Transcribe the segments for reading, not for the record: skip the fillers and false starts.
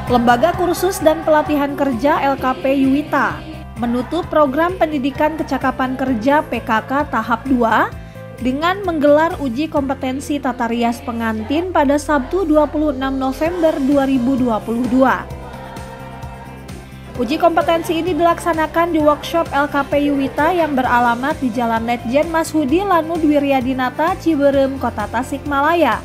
Lembaga Kursus dan Pelatihan Kerja LKP Yuwita menutup program pendidikan kecakapan kerja PKK tahap 2 dengan menggelar uji kompetensi tata rias pengantin pada Sabtu 26 November 2022. Uji kompetensi ini dilaksanakan di workshop LKP Yuwita yang beralamat di Jalan Letjen Mashudi Lanud Wiryadinata, Ciberem, Kota Tasikmalaya.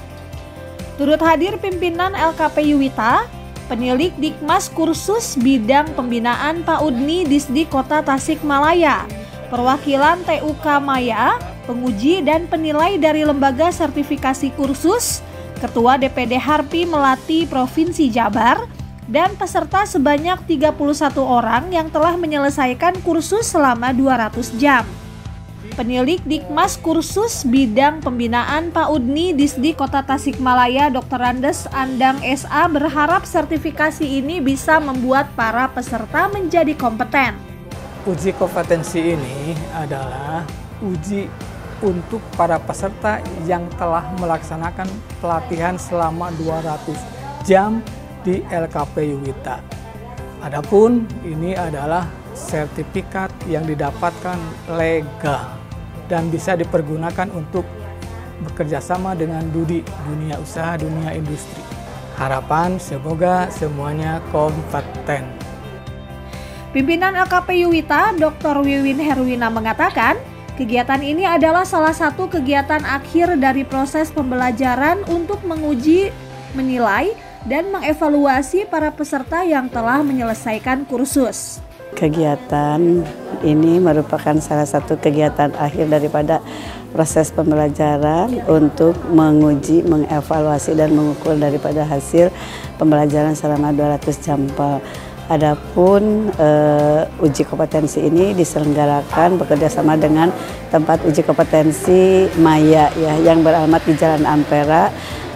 Turut hadir pimpinan LKP Yuwita, Penilik Dikmas Kursus Bidang Pembinaan PAUDNI Disdik Kota Tasikmalaya, perwakilan TUK Maya, penguji dan penilai dari Lembaga Sertifikasi Kursus, Ketua DPD Harpi Melati Provinsi Jabar, dan peserta sebanyak 31 orang yang telah menyelesaikan kursus selama 200 jam. Penilik Dikmas Kursus Bidang Pembinaan PAUDNI Disdik Kota Tasikmalaya Dr. Andes Andang SA berharap sertifikasi ini bisa membuat para peserta menjadi kompeten. Uji kompetensi ini adalah uji untuk para peserta yang telah melaksanakan pelatihan selama 200 jam di LKP Yuwita. Adapun ini adalah sertifikat yang didapatkan legal dan bisa dipergunakan untuk bekerjasama dengan dunia usaha, dunia industri. Harapan semoga semuanya kompeten. Pimpinan LKP Yuwita, Dr. Wiwin Herwina mengatakan, kegiatan ini adalah salah satu kegiatan akhir dari proses pembelajaran untuk menguji, menilai, dan mengevaluasi para peserta yang telah menyelesaikan kursus. Kegiatan ini merupakan salah satu kegiatan akhir daripada proses pembelajaran untuk menguji, mengevaluasi, dan mengukur daripada hasil pembelajaran selama 200 jam. Adapun uji kompetensi ini diselenggarakan bekerjasama dengan tempat uji kompetensi Maya ya, yang beralamat di Jalan Ampera.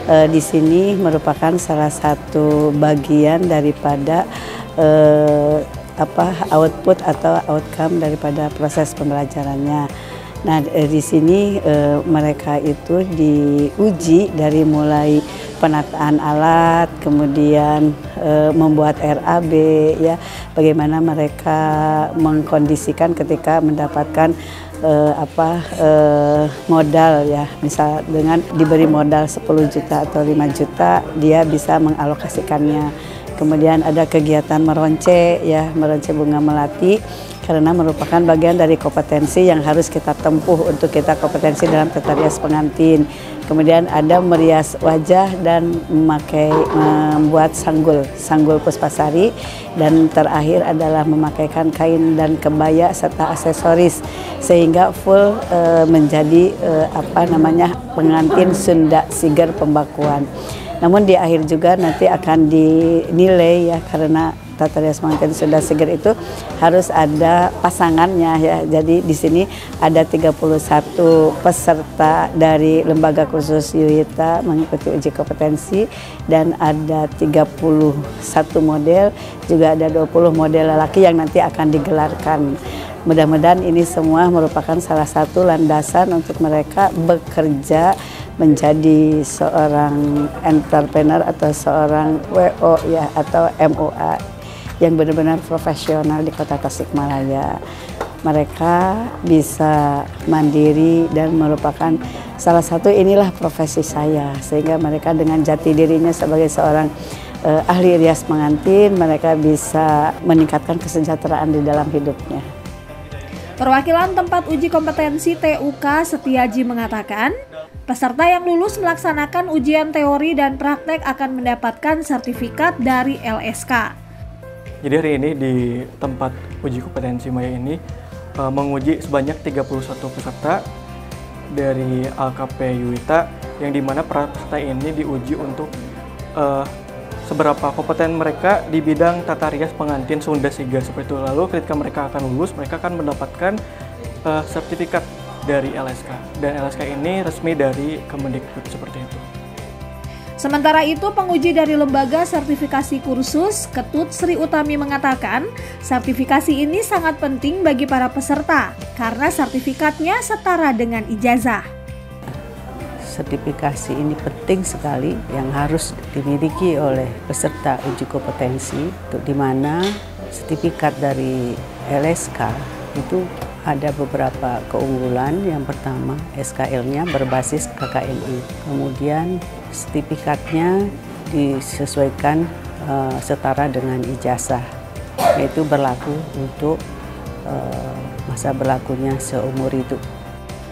Di sini merupakan salah satu bagian daripada output atau outcome daripada proses pembelajarannya. Nah, di sini mereka itu diuji dari mulai penataan alat, kemudian membuat RAB, ya, bagaimana mereka mengkondisikan ketika mendapatkan modal, ya, misal dengan diberi modal 10 juta atau 5 juta, dia bisa mengalokasikannya. Kemudian ada kegiatan meronce, ya, meronce bunga melati, karena merupakan bagian dari kompetensi yang harus kita tempuh untuk kita kompetensi dalam tata rias pengantin. Kemudian ada merias wajah dan membuat sanggul puspasari, dan terakhir adalah memakaikan kain dan kebaya serta aksesoris sehingga full menjadi pengantin Sunda Siger Pembakuan. Namun di akhir juga nanti akan dinilai, ya, karena tata rias pengantin Sunda Siger itu harus ada pasangannya, ya. Jadi di sini ada 31 peserta dari Lembaga Kursus Yuwita mengikuti uji kompetensi, dan ada 31 model, juga ada 20 model lelaki yang nanti akan digelarkan. Mudah-mudahan ini semua merupakan salah satu landasan untuk mereka bekerja menjadi seorang entrepreneur atau seorang WO, ya, atau MUA yang benar-benar profesional di Kota Tasikmalaya. Mereka bisa mandiri dan merupakan salah satu inilah profesi saya, sehingga mereka dengan jati dirinya sebagai seorang ahli rias pengantin, mereka bisa meningkatkan kesejahteraan di dalam hidupnya. Perwakilan tempat uji kompetensi TUK Setiaji mengatakan, peserta yang lulus melaksanakan ujian teori dan praktek akan mendapatkan sertifikat dari LSK. Jadi hari ini di tempat uji kompetensi Maya ini menguji sebanyak 31 peserta dari LKP Yuwita, yang dimana para peserta ini diuji untuk seberapa kompeten mereka di bidang tata rias pengantin Sunda Siger seperti itu. Lalu ketika mereka akan lulus, mereka akan mendapatkan sertifikat dari LSK, dan LSK ini resmi dari Kemendikbud seperti itu. Sementara itu, penguji dari Lembaga Sertifikasi Kursus, Ketut Sri Utami mengatakan, sertifikasi ini sangat penting bagi para peserta karena sertifikatnya setara dengan ijazah. sertifikasi ini penting sekali yang harus dimiliki oleh peserta uji kompetensi, untuk di mana sertifikat dari LSK itu ada beberapa keunggulan. Yang pertama, SKL-nya berbasis KKNI. Kemudian sertifikatnya disesuaikan setara dengan ijazah, yaitu berlaku untuk masa berlakunya seumur hidup.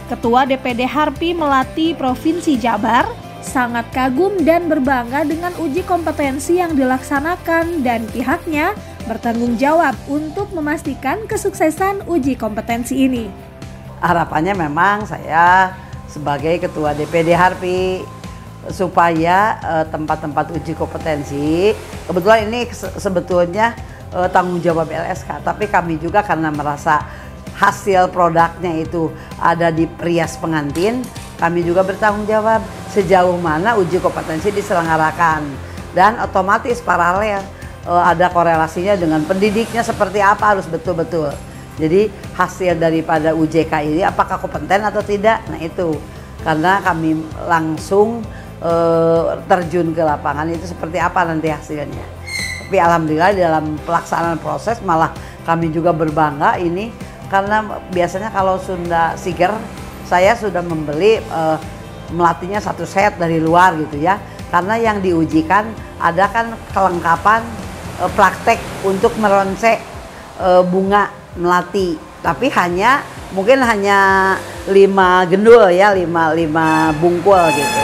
Ketua DPD Harpi Melati Provinsi Jabar sangat kagum dan berbangga dengan uji kompetensi yang dilaksanakan dan pihaknya bertanggung jawab untuk memastikan kesuksesan uji kompetensi ini. Harapannya memang saya sebagai Ketua DPD Harpi supaya tempat-tempat uji kompetensi, kebetulan ini sebetulnya tanggung jawab LSK, tapi kami juga karena merasa hasil produknya itu ada di perias pengantin, kami juga bertanggung jawab sejauh mana uji kompetensi diselenggarakan, dan otomatis paralel ada korelasinya dengan pendidiknya seperti apa, harus betul-betul. Jadi hasil daripada UJK ini apakah kompeten atau tidak, nah itu karena kami langsung terjun ke lapangan itu seperti apa nanti hasilnya. Tapi alhamdulillah dalam pelaksanaan proses malah kami juga berbangga ini, karena biasanya kalau Sunda Siger saya sudah membeli melatihnya satu set dari luar gitu ya, karena yang diujikan ada kan kelengkapan praktek untuk meronce bunga melati, tapi mungkin hanya 5 gendul ya, 5 bungkul gitu.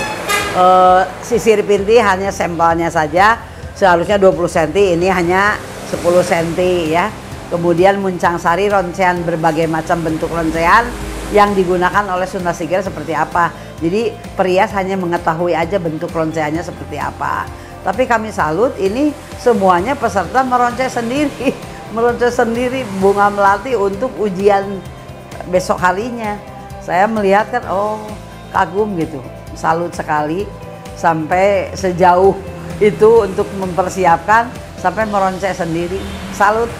Sisir pinti hanya sampelnya saja, seharusnya 20 cm, ini hanya 10 cm ya. Kemudian muncang sari, roncean berbagai macam bentuk roncean yang digunakan oleh Sunda Siger seperti apa. Jadi perias hanya mengetahui aja bentuk ronceannya seperti apa. Tapi kami salut, ini semuanya peserta meronce sendiri bunga melati untuk ujian besok harinya. Saya melihat kan, oh kagum gitu, salut sekali sampai sejauh itu untuk mempersiapkan sampai meronce sendiri, salut.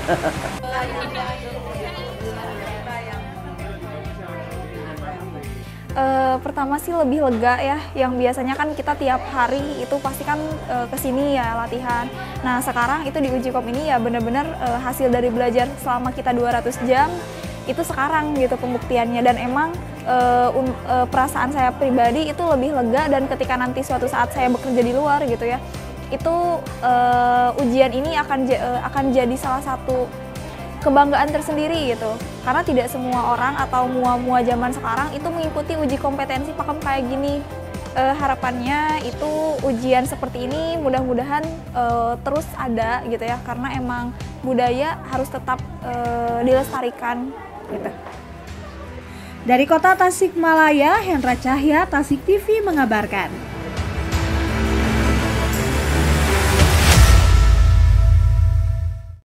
Pertama sih lebih lega ya, yang biasanya kan kita tiap hari itu pasti kan kesini ya latihan. Nah sekarang itu di uji kom ini ya benar-benar hasil dari belajar selama kita 200 jam itu sekarang gitu pembuktiannya, dan emang perasaan saya pribadi itu lebih lega, dan ketika nanti suatu saat saya bekerja di luar gitu ya, itu ujian ini akan jadi salah satu kebanggaan tersendiri gitu, karena tidak semua orang atau mua-mua zaman sekarang itu mengikuti uji kompetensi pakem kayak gini. Harapannya itu ujian seperti ini mudah-mudahan terus ada gitu ya, karena emang budaya harus tetap dilestarikan gitu. Dari kota Tasikmalaya, Hendra Cahya, Tasik TV mengabarkan.